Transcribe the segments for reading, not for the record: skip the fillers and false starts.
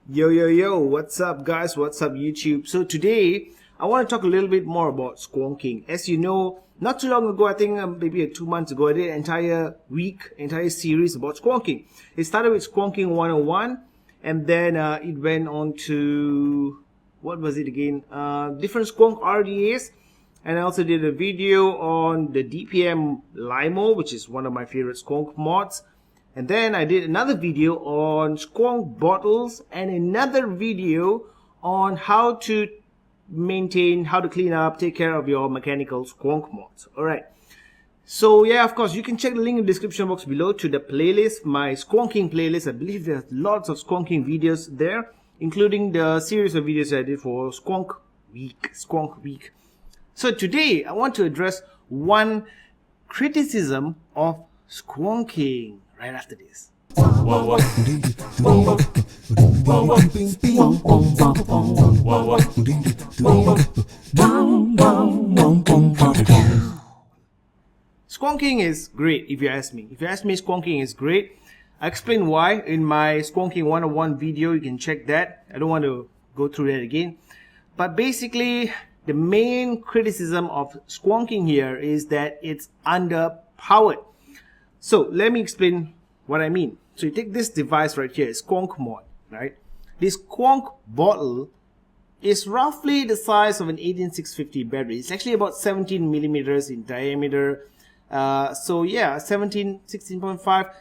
Yo, what's up guys, what's up YouTube? So today I want to talk a little bit more about squonking. As you know, not too long ago, I think maybe 2 months ago, I did an entire series about squonking. It started with Squonking 101 and then it went on to, what was it again? Different squonk RDAs. And I also did a video on the DPM Limo, which is one of my favorite squonk mods. And then I did another video on squonk bottles and another video on how to maintain, how to clean up, take care of your mechanical squonk mods. Alright. So yeah, of course, you can check the link in the description box below to the playlist, my squonking playlist. I believe there's lots of squonking videos there, including the series of videos I did for Squonk Week. So today, I want to address one criticism of squonking. Right after this. Squonking is great if you ask me. If you ask me, squonking is great. I explain why in my Squonking 101 video. You can check that. I don't want to go through that again. But basically, the main criticism of squonking here is that it's underpowered. So let me explain what I mean. So you take this device right here, squonk mod, right? This squonk bottle is roughly the size of an 18650 battery. It's actually about 17 millimeters in diameter. So yeah, 16.5.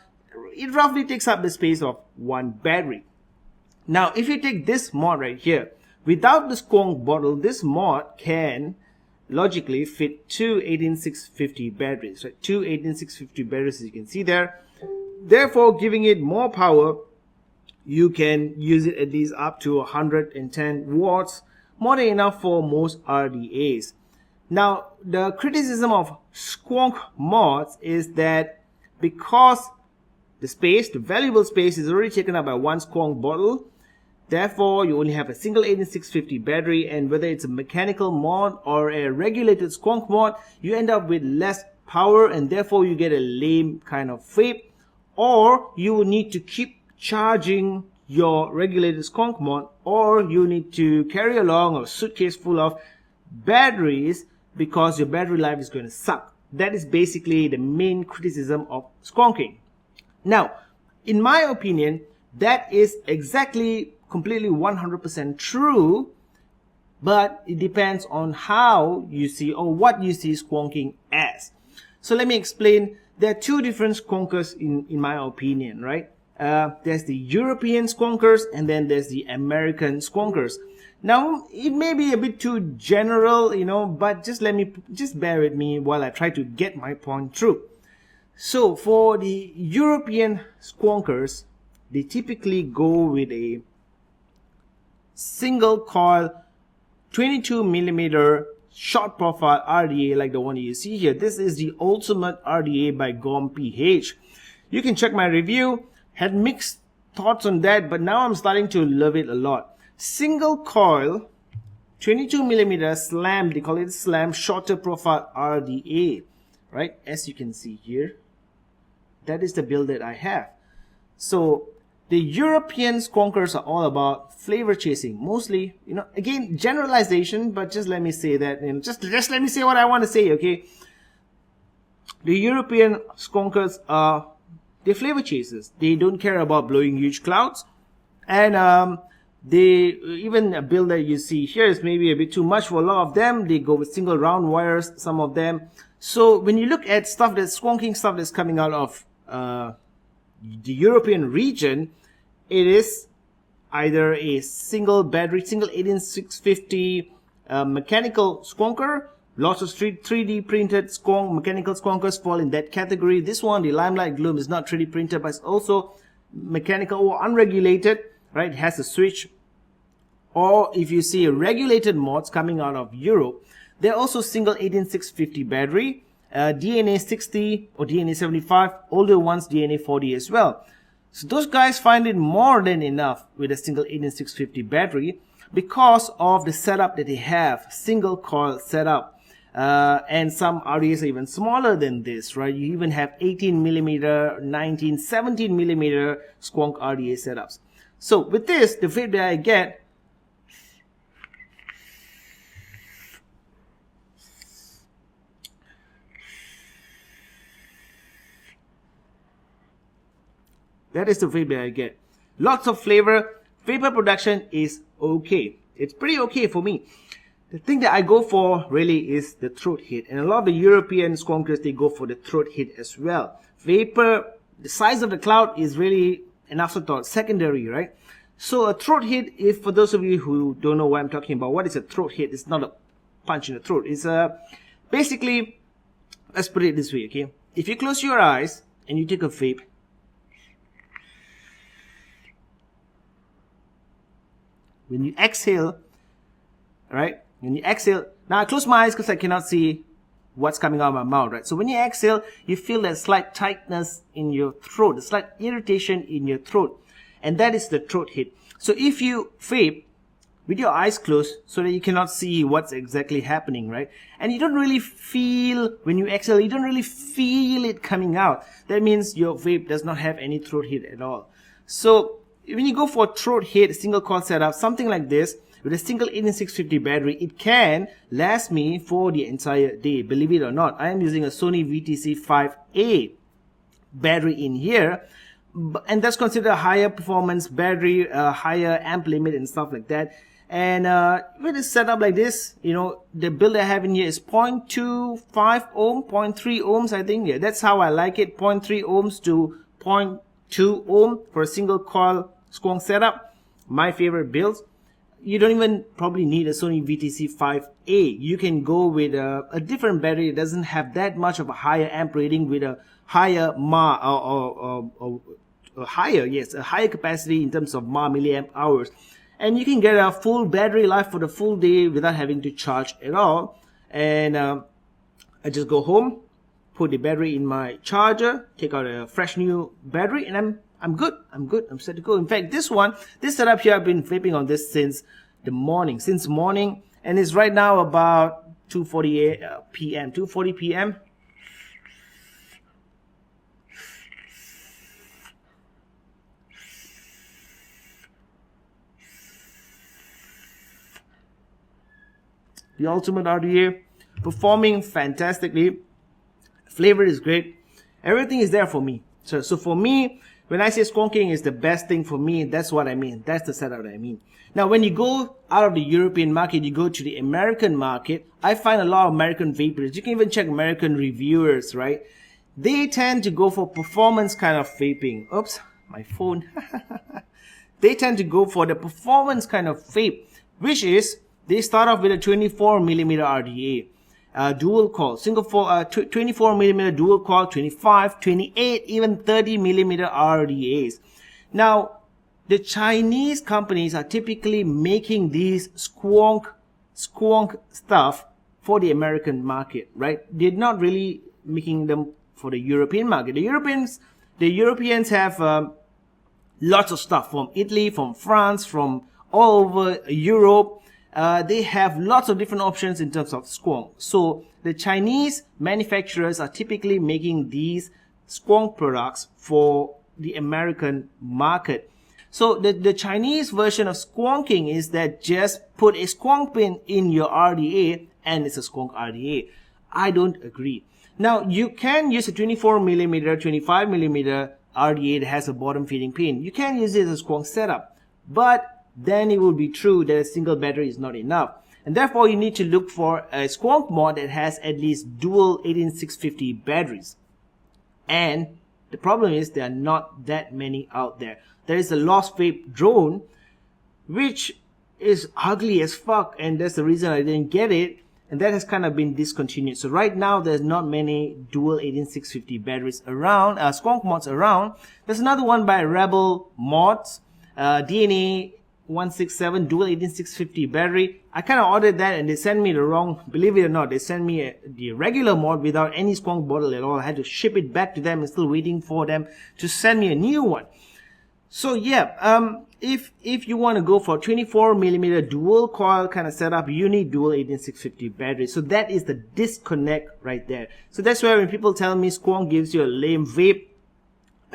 It roughly takes up the space of one battery. Now, if you take this mod right here, without the squonk bottle, this mod can logically fit two 18650 batteries, right? Two 18650 batteries, as you can see there. Therefore, giving it more power, you can use it at least up to 110 watts, more than enough for most RDAs. Now, the criticism of squonk mods is that because the valuable space is already taken up by one squonk bottle, therefore, you only have a single 18650 battery, and whether it's a mechanical mod or a regulated squonk mod, you end up with less power, and therefore you get a lame kind of vape, or you will need to keep charging your regulated squonk mod, or you need to carry along a suitcase full of batteries because your battery life is going to suck. That is basically the main criticism of squonking. Now, in my opinion, that is exactly completely 100% true, but it depends on how you see or what you see squonking as. So let me explain. There are two different squonkers in my opinion, right? There's the European squonkers and then there's the American squonkers. Now, it may be a bit too general, but just bear with me while I try to get my point through. So for the European squonkers, they typically go with a single coil 22 millimeter short profile RDA like the one you see here. This is the ultimate RDA by GOM PH. You can check my review. Had mixed thoughts on that, but now I'm starting to love it a lot. Single coil 22 millimeter slam, they call it slam shorter profile RDA, right? As you can see here, that is the build that I have. So the European squonkers are all about flavor chasing, mostly, again, generalization, but just let me say that, just let me say what I want to say, okay? The European squonkers are, they're flavor chasers. They don't care about blowing huge clouds, and even a build that you see here is maybe a bit too much for a lot of them. They go with single round wires, some of them. So when you look at stuff that's squonking stuff that's coming out of the European region, it is either a single battery, single 18650 mechanical squonker. Lots of 3D printed mechanical squonkers fall in that category. This one, the Limelight Gloom, is not 3D printed, but it's also mechanical or unregulated, right? It has a switch. Or if you see regulated mods coming out of Europe, they're also single 18650 battery. DNA 60 or DNA 75, older ones DNA 40 as well. So those guys find it more than enough with a single 18650 battery because of the setup that they have, single coil setup. And some RDAs are even smaller than this, right? You even have 18 millimeter, 19, 17 millimeter squonk RDA setups. So with this, the vape that I get, that is the vape that I get. Lots of flavor. Vapor production is okay. It's pretty okay for me. The thing that I go for really is the throat hit. And a lot of the European skonkers, they go for the throat hit as well. Vapor, the size of the cloud is really an afterthought, secondary, right? So a throat hit, if for those of you who don't know what I'm talking about, what is a throat hit? It's not a punch in the throat. It's basically, let's put it this way, okay? If you close your eyes and you take a vape, when you exhale, right? When you exhale, now I close my eyes because I cannot see what's coming out of my mouth, right? So when you exhale, you feel that slight tightness in your throat, a slight irritation in your throat, and that is the throat hit. So if you vape with your eyes closed so that you cannot see what's exactly happening, right? And you don't really feel, when you exhale, you don't really feel it coming out. That means your vape does not have any throat hit at all. So when you go for throat hit, single coil setup, something like this, with a single 18650 battery, it can last me for the entire day. Believe it or not, I am using a Sony VTC5A battery in here, and that's considered a higher performance battery, higher amp limit and stuff like that. And with a setup like this, you know, the build I have in here is 0.25 ohm, 0.3 ohms, I think. Yeah, that's how I like it, 0.3 ohms to 0.2 ohm for a single coil squonk setup. My favorite builds. You don't even probably need a Sony VTC5A. You can go with a different battery. It doesn't have that much of a higher amp rating, with a higher a higher capacity in terms of milliamp hours. And you can get a full battery life for the full day without having to charge at all. And I just go home, put the battery in my charger, take out a fresh new battery, and I'm good. I'm set to go. In fact, this setup here, I've been vaping on this since morning, and it's right now about 2:40 p.m. The ultimate RDA, performing fantastically. Flavor is great. Everything is there for me. So for me, when I say squonking is the best thing for me, that's what I mean. That's the setup that I mean. Now, when you go out of the European market, you go to the American market, I find a lot of American vapors. You can even check American reviewers, right? They tend to go for performance kind of vaping. Oops, my phone. They tend to go for the performance kind of vape, which is they start off with a 24mm RDA. Dual coil, 24mm dual coil, 25, 28, even 30mm RDAs. Now, the Chinese companies are typically making these squonk stuff for the American market, right? They're not really making them for the European market. The Europeans have lots of stuff from Italy, from France, from all over Europe. They have lots of different options in terms of squonk. So the Chinese manufacturers are typically making these squonk products for the American market. So the Chinese version of squonking is that just put a squonk pin in your RDA and it's a squonk RDA. I don't agree. Now, you can use a 24mm, 25mm RDA that has a bottom feeding pin. You can use it as a squonk setup, but then it will be true that a single battery is not enough. And therefore, you need to look for a squonk mod that has at least dual 18650 batteries. And the problem is there are not that many out there. There is a Lost Vape drone, which is ugly as fuck, and that's the reason I didn't get it. And that has kind of been discontinued. So right now, there's not many dual 18650 batteries around, squonk mods around. There's another one by Rebel Mods, DNA 167 dual 18650 battery. I kind of ordered that and they sent me the wrong, believe it or not, they sent me the regular mod without any squonk bottle at all. I had to ship it back to them and still waiting for them to send me a new one. So yeah, if you want to go for 24mm dual coil kind of setup, you need dual 18650 battery. So that is the disconnect right there. So that's why when people tell me squonk gives you a lame vape,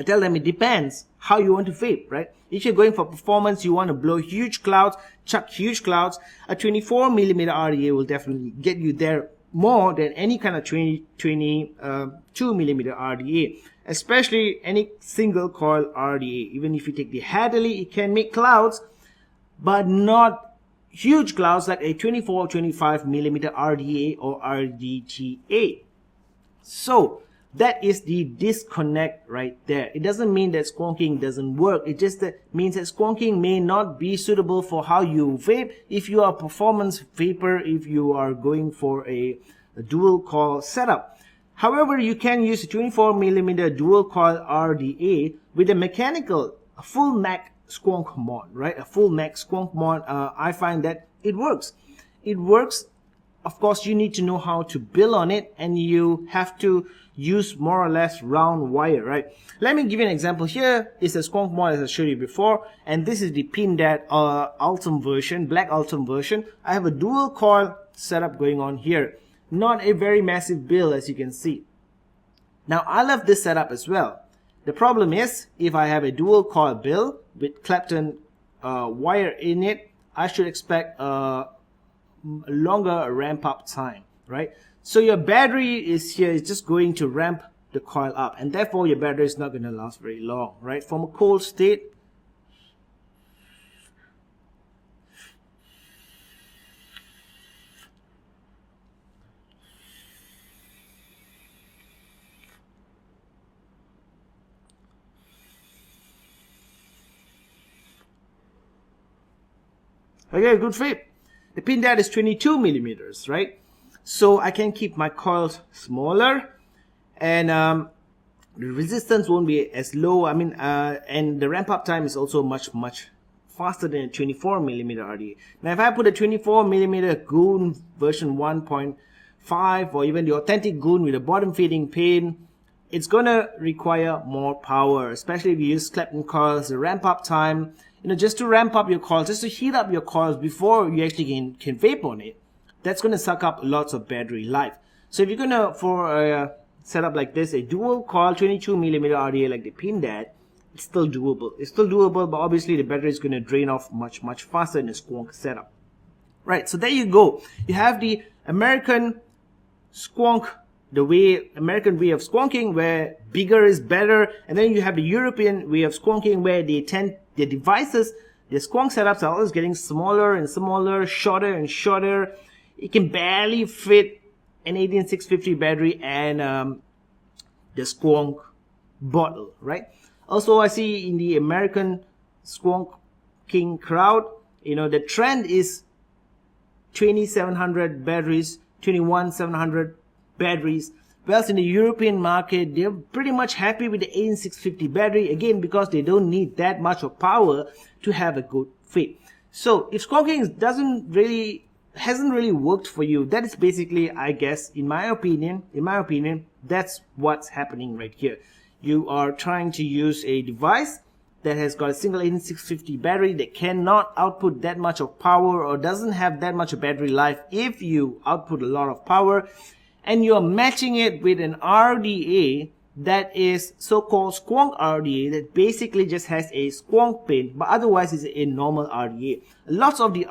I tell them it depends how you want to vape, right? If you're going for performance, you want to blow huge clouds, chuck huge clouds, a 24mm RDA will definitely get you there more than any kind of 22mm RDA, especially any single coil RDA. Even if you take the Hadley, it can make clouds, but not huge clouds like a 24-25mm RDA or RDTA. So that is the disconnect right there. It doesn't mean that squonking doesn't work. It just means that squonking may not be suitable for how you vape. If you are a performance vapor, if you are going for a dual coil setup. However, you can use a 24mm dual coil RDA with a mechanical, a full neck squonk mod, right? A full neck squonk mod. I find that it works. It works. Of course, you need to know how to build on it, and you have to use more or less round wire, right? Let me give you an example. Here is a squonk mod as I showed you before, and this is the PinDad Ultim version, black Ultim version. I have a dual coil setup going on here. Not a very massive build, as you can see. Now, I love this setup as well. The problem is, if I have a dual coil build with Clapton wire in it, I should expect a longer ramp up time, right? So your battery is here, is just going to ramp the coil up, and therefore your battery is not going to last very long, right? From a cold state, okay, good vape. The PinDad is 22mm, right? So I can keep my coils smaller, and the resistance won't be as low. I mean, and the ramp up time is also much faster than a 24mm RDA. Now, if I put a 24mm Goon version 1.5 or even the authentic Goon with a bottom feeding pin, it's gonna require more power, especially if you use Clapton coils. The ramp up time, you know, just to ramp up your coils, just to heat up your coils before you actually can vape on it, that's going to suck up lots of battery life. So if you're going to, for a setup like this, a dual coil 22mm RDA like the PinDad, it's still doable. It's still doable, but obviously the battery is going to drain off much faster in a squonk setup. Right, so there you go. You have the American squonk, the American way of squonking, where bigger is better, and then you have the European way of squonking, where their devices, their squonk setups are always getting smaller and smaller, shorter and shorter. It can barely fit an 18650 battery and the squonk bottle, right? Also, I see in the American squonking crowd, you know, the trend is 2700 batteries, 21700 batteries. Whereas in the European market, they're pretty much happy with the 18650 battery, again, because they don't need that much of power to have a good vape. So if squonking hasn't really worked for you, that is basically, I guess, in my opinion, that's what's happening right here. You are trying to use a device that has got a single 18650 battery that cannot output that much of power, or doesn't have that much of battery life if you output a lot of power, and you're matching it with an RDA that is so-called squonk RDA that basically just has a squonk pin, but otherwise is a normal RDA. Lots of the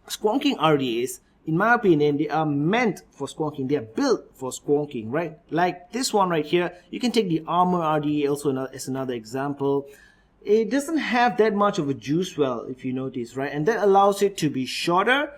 squonking RDAs, in my opinion, they are meant for squonking. They are built for squonking, right? Like this one right here. You can take the Armor RDA also as another example. It doesn't have that much of a juice well, if you notice, right? And that allows it to be shorter,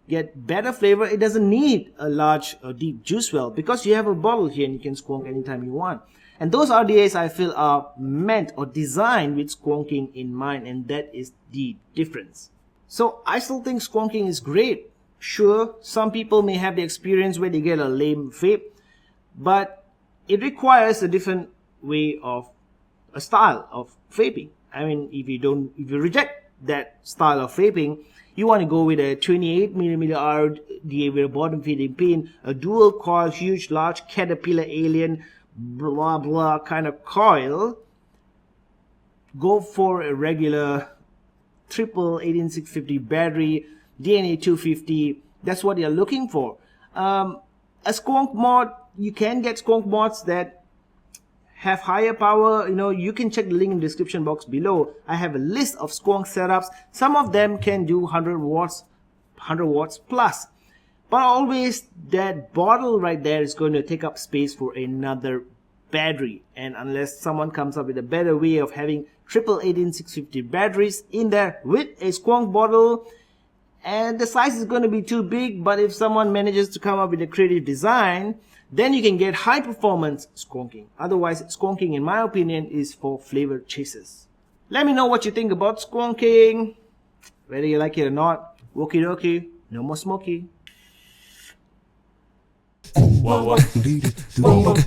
get better flavor. It doesn't need a large or deep juice well, because you have a bottle here and you can squonk anytime you want. And those RDAs, I feel, are meant or designed with squonking in mind, and that is the difference. So I still think squonking is great. Sure, some people may have the experience where they get a lame vape, but it requires a different way of a style of vaping. I mean, if you reject that style of vaping, you want to go with a 28mm RDA with a bottom feeding pin, a dual coil, huge, large caterpillar alien, blah blah kind of coil. Go for a regular triple 18650 battery, DNA 250. That's what you're looking for. A squonk mod, you can get squonk mods that have higher power, you can check the link in the description box below. I have a list of squonk setups. Some of them can do 100 watts plus. But always that bottle right there is going to take up space for another battery. And unless someone comes up with a better way of having triple 18650 batteries in there with a squonk bottle, and the size is going to be too big, but if someone manages to come up with a creative design, then you can get high performance squonking. Otherwise, squonking in my opinion is for flavor chasers. Let me know what you think about squonking, whether you like it or not. Wokie dokie, no more smoky. Wow.